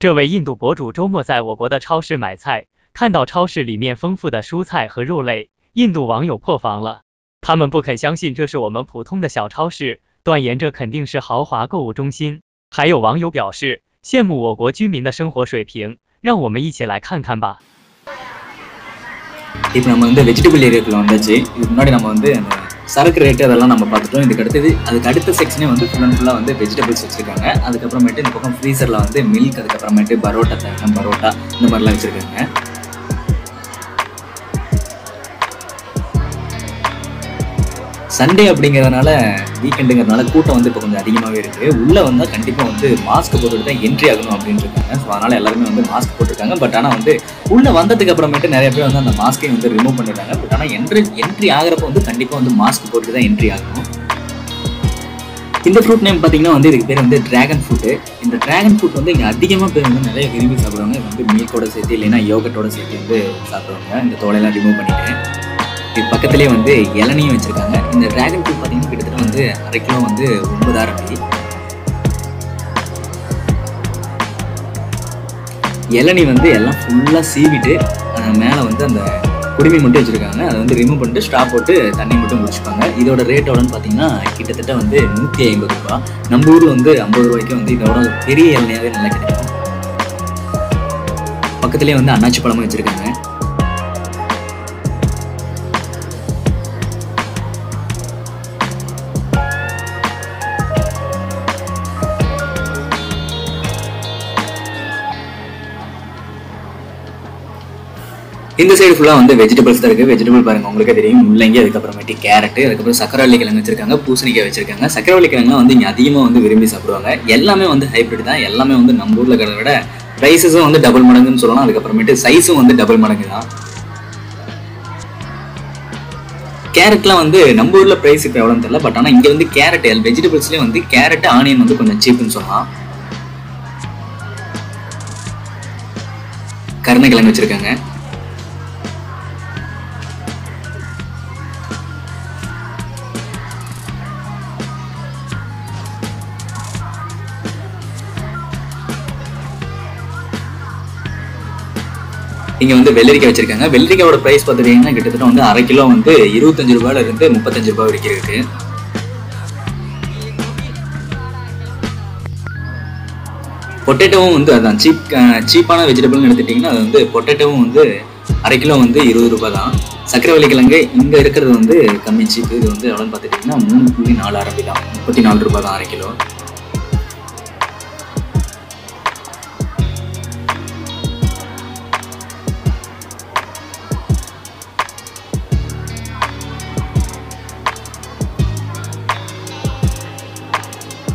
这位印度博主周末在我国的超市买菜，看到超市里面丰富的蔬菜和肉类，印度网友破防了。他们不肯相信这是我们普通的小超市，断言这肯定是豪华购物中心。还有网友表示，羡慕我国居民的生活水平，让我们一起来看看吧。இப்போ நம்ம வந்து வெஜிடபிள் ஏரியாக்குள்ள வந்தாச்சு. இதுக்கு முன்னாடி நம்ம வந்து அந்த சரக்கு ரேட்டு அதெல்லாம் நம்ம பார்த்துட்டோம். அதுக்கு அடுத்த செக்ஷனே வந்து ஃபுல்லாக வந்து வெஜிடபிள்ஸ் வச்சிருக்காங்க. அதுக்கப்புறமேட்டு இந்த பக்கம் ஃப்ரீசரில் வந்து மில்க், அதுக்கப்புறமேட்டு பரோட்டா இந்த மாதிரிலாம் வச்சிருக்காங்க. சண்டே அப்படிங்கிறதுனால வீக்கெண்டுங்கிறதுனால கூட்டம் வந்து இப்போ கொஞ்சம் அதிகமாகவே இருக்குது. உள்ளே வந்தால் கண்டிப்பாக வந்து மாஸ்க் போட்டுட்டு தான் என்ட்ரி ஆகணும் அப்படின்னு இருக்காங்க. ஸோ அதனால் எல்லாருமே வந்து மாஸ்க் போட்டிருக்காங்க. பட் ஆனால் வந்து உள்ளே வந்ததுக்கு அப்புறமேட்டு நிறைய பேர் வந்து அந்த மாஸ்க்கையும் வந்து ரிமூவ் பண்ணிடுறாங்க. பட் ஆனால் என்ட்ரி ஆகிறப்ப வந்து கண்டிப்பாக வந்து மாஸ்க் போட்டு தான் என்ட்ரி ஆகணும். இந்த ஃப்ரூட் நேம் பார்த்தீங்கன்னா வந்து இதுக்கு பேர் வந்து ட்ராகன் ஃப்ரூட்டு. இந்த ட்ராகன் ஃப்ரூட் வந்து இங்கே அதிகமாக பேர் வந்து நிறைய விரும்பி சாப்பிடுவாங்க. இது வந்து மில்கோட சேர்த்து இல்லைன்னா யோகட்டோட சேர்த்து வந்து சாப்பிடுவாங்க. இந்த தோலையெல்லாம் ரிமூவ் பண்ணிட்டு இது பக்கத்துலேயே வந்து இளநியும் வச்சுருக்காங்க. இந்த ட்ராகன் ஃப்ரூட் பார்த்தீங்கன்னா கிட்டத்தட்ட வந்து 1/2 கிலோ வந்து 9,000 ரூபாய். இளநி வந்து எல்லாம் ஃபுல்லாக சீவிட்டு மேலே வந்து அந்த குடுமி மட்டும் வச்சுருக்காங்க. அதை வந்து ரிமூவ் பண்ணிட்டு ஸ்ட்ரா போட்டு தண்ணி மட்டும் குடிச்சுப்பாங்க. இதோட ரேட் எவ்வளோன்னு பார்த்தீங்கன்னா கிட்டத்தட்ட வந்து 150 ரூபா. நம்ம ஊரில் வந்து 50 ரூபாய்க்கு வந்து இதோட பெரிய இளநியாகவே நல்லா கிடைக்கும். பக்கத்துலேயே வந்து அன்னாச்சி பழமும் வச்சுருக்காங்க. இந்த சைடு ஃபுல்லாக வந்து வெஜிடபிள்ஸ் தான் இருக்குது. வெஜிடபிள் பாருங்கள், உங்களுக்கே தெரியும். முள்ளங்கி, அதுக்கப்புறமேட்டு கேரட்டு, அதுக்கப்புறம் சக்கரவள்ளி கிழங்கு வச்சிருக்காங்க, பூசணிக்காய் வச்சிருக்காங்க. சக்கரவள்ளி கிழங்குலாம் வந்து இங்கே அதிகமாக வந்து விரும்பி சாப்பிடுவாங்க. எல்லாமே வந்து ஹைப்ரிட் தான். எல்லாமே வந்து நம்ம ஊரில் இருக்கிறத விட ப்ரைஸஸும் வந்து டபுள் மடங்குன்னு சொல்லலாம். அதுக்கப்புறமேட்டு சைஸும் வந்து டபுள் மடங்கு தான். கேரட்லாம் வந்து நம்ம ஊரில் ப்ரைஸ் இப்போ எவ்வளோன்னு தெரியல. பட் ஆனால் இங்கே வந்து கேரட் வெஜிடபிள்ஸ்லேயே வந்து கேரட், ஆனியன் வந்து கொஞ்சம் சீப்புன்னு சொல்லலாம். கருணைக்கிழங்கு வச்சிருக்காங்க. இங்கே வந்து வெள்ளரிக்காய் வச்சிருக்காங்க. வெள்ளரிக்காயோட ப்ரைஸ் பார்த்துட்டீங்கன்னா கிட்டத்தட்ட வந்து 1/2 கிலோ வந்து 25 ரூபாயில இருந்து 35 ரூபாய் வரைக்கும் இருக்கு. பொட்டேட்டோவும் வந்து அதான் சீப்பான வெஜிடபிள்னு எடுத்துட்டிங்கன்னா அது வந்து பொட்டேட்டோவும் வந்து 1/2 கிலோ வந்து 20 ரூபாய் தான். சக்கரவள்ளி கிழங்கு இங்கே இருக்கிறது வந்து கம்மி சீப்பு. இது வந்து எவ்வளோன்னு பார்த்துட்டிங்கன்னா 3.4 ரூபாய் தான். 34 ரூபாய் தான் 1/2 கிலோ.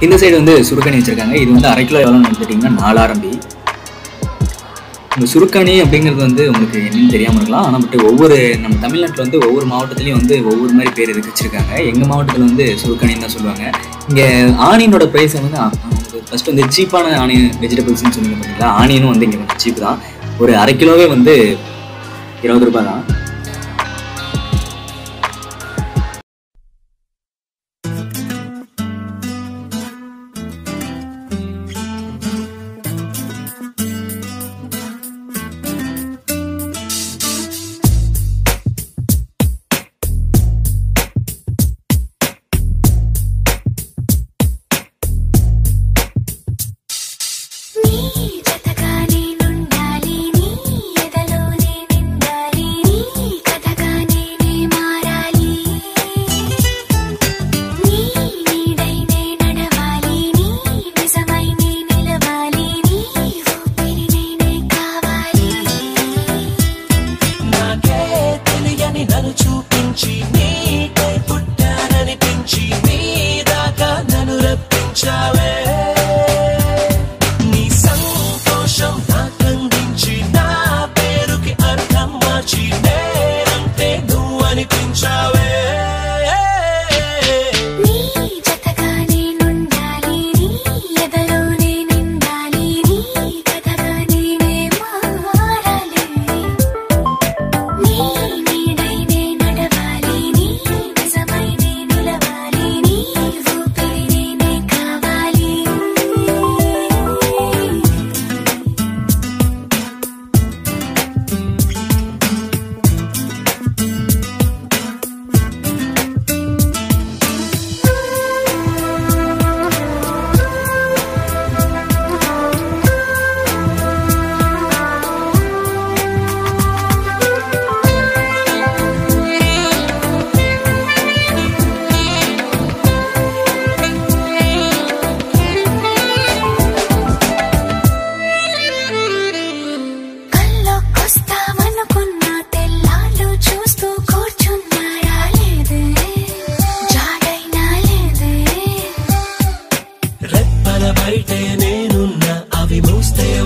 இந்த சைடு வந்து சுருக்கணி வச்சிருக்காங்க. இது வந்து 1/2 கிலோ எவ்வளோன்னு எடுத்துட்டிங்கன்னா 4,000 ரூபாய். இந்த சுருக்கணி அப்படிங்கிறது வந்து உங்களுக்கு என்னன்னு தெரியாமல் இருக்கலாம். ஆனால் பட் நம்ம தமிழ்நாட்டில் வந்து ஒவ்வொரு மாவட்டத்துலேயும் வந்து ஒவ்வொரு மாதிரி பேர் வச்சுருக்காங்க. எங்கள் மாவட்டத்தில் வந்து சுருக்கணின்னு தான் சொல்லுவாங்க. இங்கே ஆனியனோட ப்ரைஸ் வந்து ஃபஸ்ட்டு வந்து சீப்பான ஆனியன் வெஜிடபிள்ஸ்ன்னு சொன்னீங்க பார்த்தீங்களா, ஆனியனும் வந்து இங்கே கொஞ்சம் சீப்பு தான். ஒரு 1/2 கிலோவே வந்து 20 ரூபாய் தான்.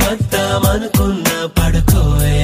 పడతామనుకున్న పడుకోవే